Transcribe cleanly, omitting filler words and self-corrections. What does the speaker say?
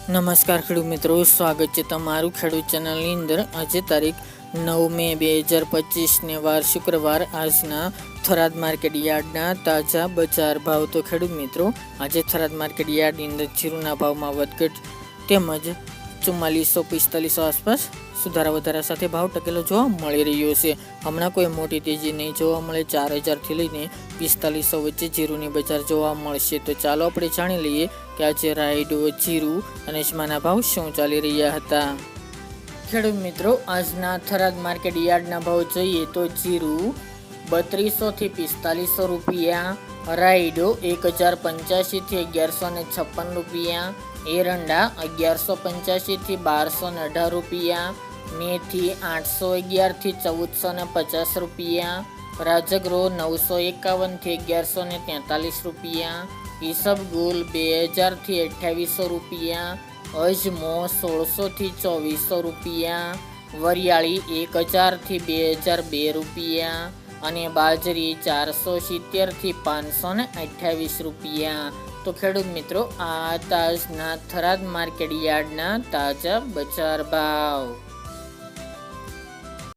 નમસ્કાર ખેડૂત મિત્રો, સ્વાગત છે તમારું ખેડૂત ચેનલની અંદર। આજે તારીખ 9 મે 2025 ને વાર શુક્રવાર। આજના થરાદ માર્કેટ યાર્ડના તાજા બજાર ભાવ તો ખેડૂત મિત્રો આજે થરાદ માર્કેટ યાર્ડની અંદર જીરુના ભાવમાં વધઘટ તેમજ 4445 આસપાસ સુધારા વધારા સાથે ભાવ ટકેલો જોવા મળી રહ્યો છે। હમણાં કોઈ મોટી તેજી નહીં જોવા મળે। 4000 થી લઈને 4500 વચ્ચે જીરુની બજાર જોવા મળશે। તો ચાલો આપણે જાણી લઈએ કે આજે રાયડો, જીરું અને અજમાના ભાવ શું ચાલી રહ્યા હતા। ખેડૂત મિત્રો આજના થરાદ માર્કેટ યાર્ડના ભાવ જોઈએ તો જીરું 3200 થી 4500 રૂપિયા, રાયડો 1085 થી 1156 રૂપિયા, એરંડા 1185 થી 1218 રૂપિયા, મેથી 811 થી 1450 રૂપિયા, રાજગરો 951 થી 1143 રૂપિયા, ઈસબગુલ 2000 થી 2800 રૂપિયા, અજમો 1600 થી 2400 રૂપિયા, વરિયાળી 1000 થી 2002 રૂપિયા અને બાજરી 470 થી 528 રૂપિયા। તો ખેડૂત મિત્રો આ તાજના થરાદ માર્કેટ યાર્ડના તાજા બજાર ભાવ।